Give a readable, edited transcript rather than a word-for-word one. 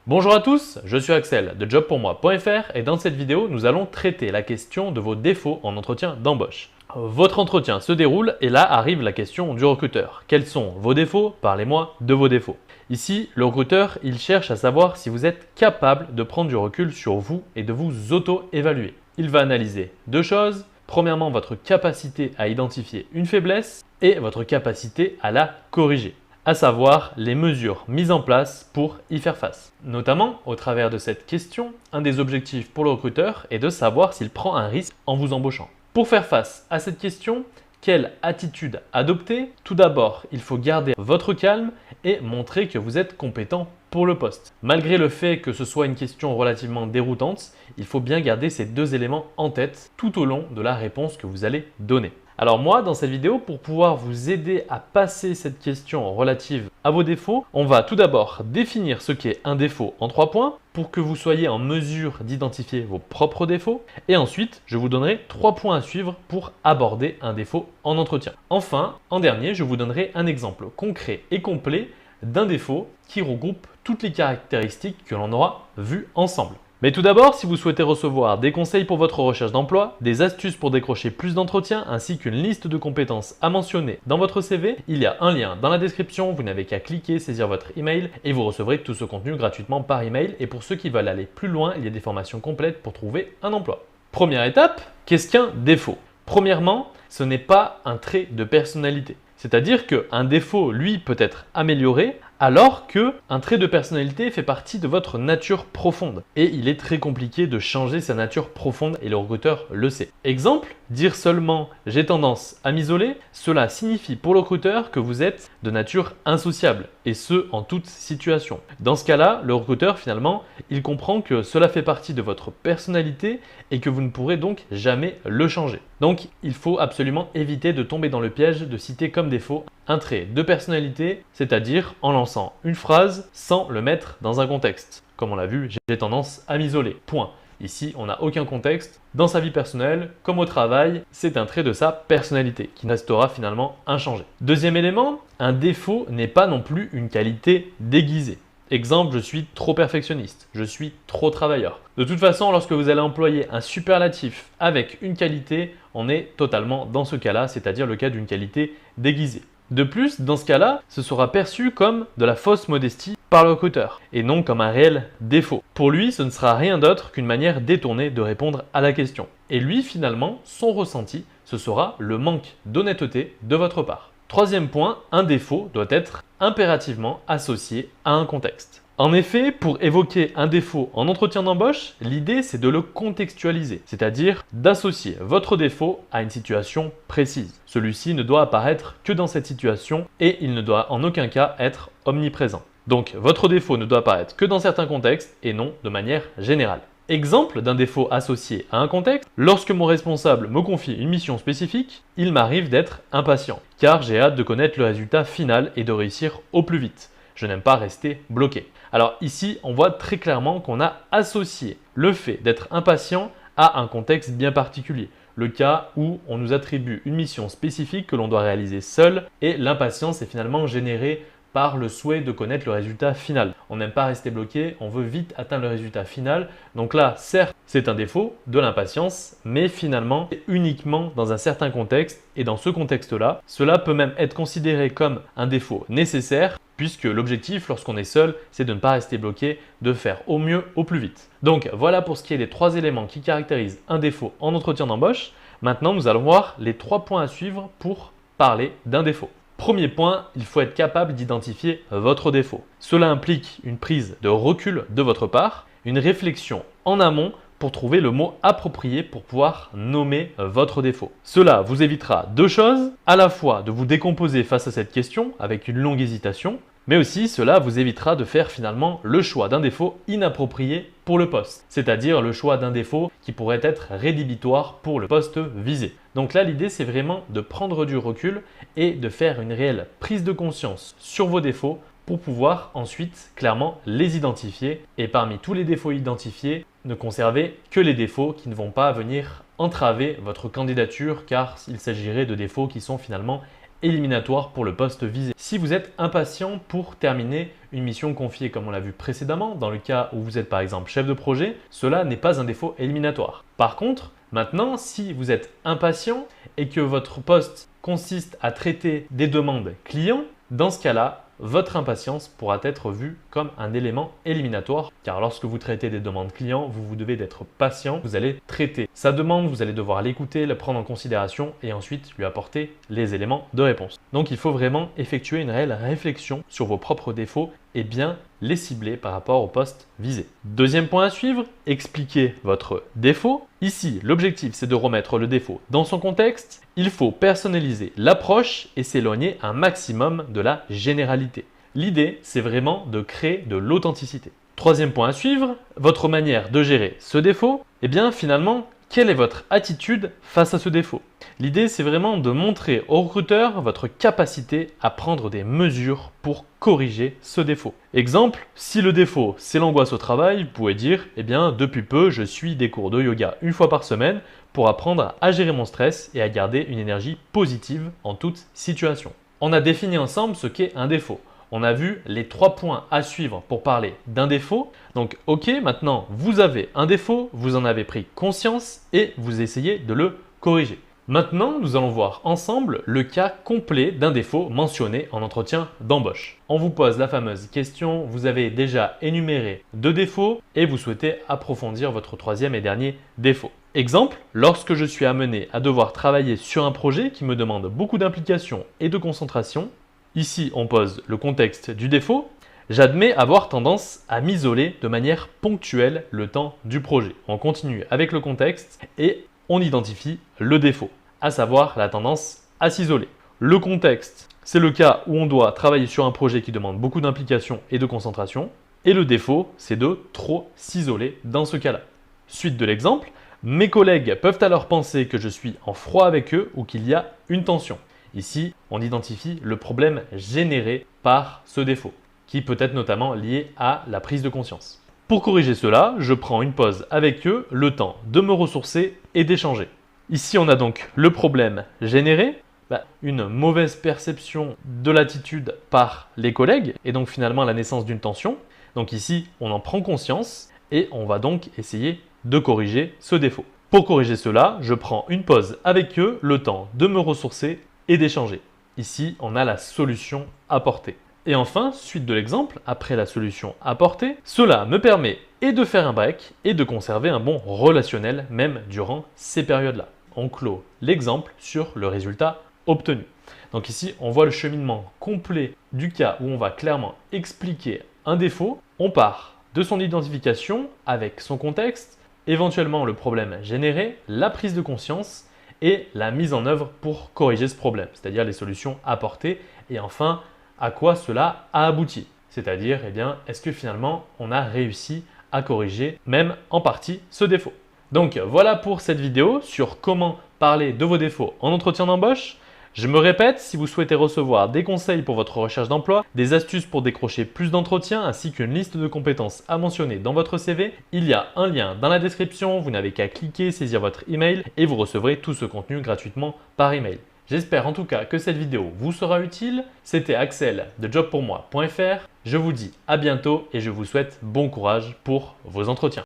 Bonjour à tous, je suis Axel de jobpourmoi.fr et dans cette vidéo, nous allons traiter la question de vos défauts en entretien d'embauche. Votre entretien se déroule et là arrive la question du recruteur. Quels sont vos défauts? Parlez-moi de vos défauts. Ici, le recruteur, il cherche à savoir si vous êtes capable de prendre du recul sur vous et de vous auto-évaluer. Il va analyser deux choses. Premièrement, votre capacité à identifier une faiblesse et votre capacité à la corriger, à savoir les mesures mises en place pour y faire face. Notamment, au travers de cette question, un des objectifs pour le recruteur est de savoir s'il prend un risque en vous embauchant. Pour faire face à cette question, quelle attitude adopter? Tout d'abord, il faut garder votre calme et montrer que vous êtes compétent pour le poste. Malgré le fait que ce soit une question relativement déroutante, il faut bien garder ces deux éléments en tête tout au long de la réponse que vous allez donner. Alors moi, dans cette vidéo, pour pouvoir vous aider à passer cette question relative à vos défauts, on va tout d'abord définir ce qu'est un défaut en 3 points pour que vous soyez en mesure d'identifier vos propres défauts. Et ensuite, je vous donnerai 3 points à suivre pour aborder un défaut en entretien. Enfin, en dernier, je vous donnerai un exemple concret et complet d'un défaut qui regroupe toutes les caractéristiques que l'on aura vues ensemble. Mais tout d'abord, si vous souhaitez recevoir des conseils pour votre recherche d'emploi, des astuces pour décrocher plus d'entretiens ainsi qu'une liste de compétences à mentionner dans votre CV, il y a un lien dans la description, vous n'avez qu'à cliquer, saisir votre email et vous recevrez tout ce contenu gratuitement par email. Et pour ceux qui veulent aller plus loin, il y a des formations complètes pour trouver un emploi. Première étape, qu'est-ce qu'un défaut? Premièrement, ce n'est pas un trait de personnalité. C'est-à-dire qu'un défaut, lui, peut être amélioré alors qu'un trait de personnalité fait partie de votre nature profonde. Et il est très compliqué de changer sa nature profonde et le recruteur le sait. Exemple, dire seulement « j'ai tendance à m'isoler », cela signifie pour le recruteur que vous êtes de nature insociable et ce, en toute situation. Dans ce cas-là, le recruteur, finalement, il comprend que cela fait partie de votre personnalité et que vous ne pourrez donc jamais le changer. Donc, il faut absolument éviter de tomber dans le piège de citer comme défaut un trait de personnalité, c'est-à-dire en lançant une phrase sans le mettre dans un contexte. Comme on l'a vu, j'ai tendance à m'isoler. Point. Ici, on n'a aucun contexte. Dans sa vie personnelle, comme au travail, c'est un trait de sa personnalité qui restera finalement inchangé. Deuxième élément, un défaut n'est pas non plus une qualité déguisée. Exemple, je suis trop perfectionniste, je suis trop travailleur. De toute façon, lorsque vous allez employer un superlatif avec une qualité, on est totalement dans ce cas-là, c'est-à-dire le cas d'une qualité déguisée. De plus, dans ce cas-là, ce sera perçu comme de la fausse modestie par le recruteur et non comme un réel défaut. Pour lui, ce ne sera rien d'autre qu'une manière détournée de répondre à la question. Et lui, finalement, son ressenti, ce sera le manque d'honnêteté de votre part. Troisième point, un défaut doit être impérativement associé à un contexte. En effet, pour évoquer un défaut en entretien d'embauche, l'idée c'est de le contextualiser, c'est-à-dire d'associer votre défaut à une situation précise. Celui-ci ne doit apparaître que dans cette situation et il ne doit en aucun cas être omniprésent. Donc votre défaut ne doit apparaître que dans certains contextes et non de manière générale. Exemple d'un défaut associé à un contexte, lorsque mon responsable me confie une mission spécifique, il m'arrive d'être impatient, car j'ai hâte de connaître le résultat final et de réussir au plus vite. Je n'aime pas rester bloqué. Alors ici, on voit très clairement qu'on a associé le fait d'être impatient à un contexte bien particulier. Le cas où on nous attribue une mission spécifique que l'on doit réaliser seul et l'impatience est finalement générée par le souhait de connaître le résultat final. On n'aime pas rester bloqué, on veut vite atteindre le résultat final. Donc là, certes, c'est un défaut de l'impatience, mais finalement, c'est uniquement dans un certain contexte. Et dans ce contexte-là, cela peut même être considéré comme un défaut nécessaire, puisque l'objectif, lorsqu'on est seul, c'est de ne pas rester bloqué, de faire au mieux, au plus vite. Donc voilà pour ce qui est des 3 éléments qui caractérisent un défaut en entretien d'embauche. Maintenant, nous allons voir les 3 points à suivre pour parler d'un défaut. Premier point, il faut être capable d'identifier votre défaut. Cela implique une prise de recul de votre part, une réflexion en amont pour trouver le mot approprié pour pouvoir nommer votre défaut. Cela vous évitera 2 choses, à la fois de vous décomposer face à cette question avec une longue hésitation, mais aussi cela vous évitera de faire finalement le choix d'un défaut inapproprié pour le poste, c'est-à-dire le choix d'un défaut qui pourrait être rédhibitoire pour le poste visé. Donc là, l'idée, c'est vraiment de prendre du recul et de faire une réelle prise de conscience sur vos défauts pour pouvoir ensuite clairement les identifier et parmi tous les défauts identifiés, ne conserver que les défauts qui ne vont pas venir entraver votre candidature car il s'agirait de défauts qui sont finalement éliminatoire pour le poste visé. Si vous êtes impatient pour terminer une mission confiée comme on l'a vu précédemment, dans le cas où vous êtes par exemple chef de projet, cela n'est pas un défaut éliminatoire. Par contre, maintenant, si vous êtes impatient et que votre poste consiste à traiter des demandes clients, dans ce cas-là, votre impatience pourra être vue comme un élément éliminatoire, car lorsque vous traitez des demandes clients, vous devez d'être patient, vous allez traiter sa demande, vous allez devoir l'écouter, la prendre en considération et ensuite lui apporter les éléments de réponse. Donc il faut vraiment effectuer une réelle réflexion sur vos propres défauts et bien les cibler par rapport au poste visé. Deuxième point à suivre, expliquer votre défaut. Ici, l'objectif c'est de remettre le défaut dans son contexte. Il faut personnaliser l'approche et s'éloigner un maximum de la généralité. L'idée, c'est vraiment de créer de l'authenticité. Troisième point à suivre, votre manière de gérer ce défaut. Eh bien, finalement, quelle est votre attitude face à ce défaut? L'idée, c'est vraiment de montrer au recruteur votre capacité à prendre des mesures pour corriger ce défaut. Exemple, si le défaut, c'est l'angoisse au travail, vous pouvez dire, eh bien, depuis peu, je suis des cours de yoga une fois par semaine pour apprendre à gérer mon stress et à garder une énergie positive en toute situation. On a défini ensemble ce qu'est un défaut. On a vu les 3 points à suivre pour parler d'un défaut. Donc, ok, maintenant, vous avez un défaut, vous en avez pris conscience et vous essayez de le corriger. Maintenant, nous allons voir ensemble le cas complet d'un défaut mentionné en entretien d'embauche. On vous pose la fameuse question, vous avez déjà énuméré 2 défauts et vous souhaitez approfondir votre 3e et dernier défaut. Exemple, lorsque je suis amené à devoir travailler sur un projet qui me demande beaucoup d'implication et de concentration, ici on pose le contexte du défaut, j'admets avoir tendance à m'isoler de manière ponctuelle le temps du projet. On continue avec le contexte et on identifie le défaut, à savoir la tendance à s'isoler. Le contexte, c'est le cas où on doit travailler sur un projet qui demande beaucoup d'implication et de concentration. Et le défaut, c'est de trop s'isoler dans ce cas-là. Suite de l'exemple, mes collègues peuvent alors penser que je suis en froid avec eux ou qu'il y a une tension. Ici, on identifie le problème généré par ce défaut, qui peut être notamment lié à la prise de conscience. Pour corriger cela, je prends une pause avec eux, le temps de me ressourcer et d'échanger. Ici, on a donc le problème généré, une mauvaise perception de l'attitude par les collègues et donc finalement la naissance d'une tension. Donc ici, on en prend conscience et on va donc essayer de corriger ce défaut. Pour corriger cela, je prends une pause avec eux, le temps de me ressourcer et d'échanger. Ici, on a la solution apportée. Et enfin, suite de l'exemple, après la solution apportée, cela me permet et de faire un break et de conserver un bon relationnel même durant ces périodes-là. On clôt l'exemple sur le résultat obtenu. Donc ici, on voit le cheminement complet du cas où on va clairement expliquer un défaut. On part de son identification avec son contexte, éventuellement le problème généré, la prise de conscience et la mise en œuvre pour corriger ce problème, c'est-à-dire les solutions apportées et enfin, à quoi cela a abouti. C'est-à-dire, eh bien, est-ce que finalement, on a réussi à corriger, même en partie, ce défaut. Donc, voilà pour cette vidéo sur comment parler de vos défauts en entretien d'embauche. Je me répète, si vous souhaitez recevoir des conseils pour votre recherche d'emploi, des astuces pour décrocher plus d'entretiens ainsi qu'une liste de compétences à mentionner dans votre CV, il y a un lien dans la description, vous n'avez qu'à cliquer, saisir votre email et vous recevrez tout ce contenu gratuitement par email. J'espère en tout cas que cette vidéo vous sera utile. C'était Axel de jobpourmoi.fr. Je vous dis à bientôt et je vous souhaite bon courage pour vos entretiens.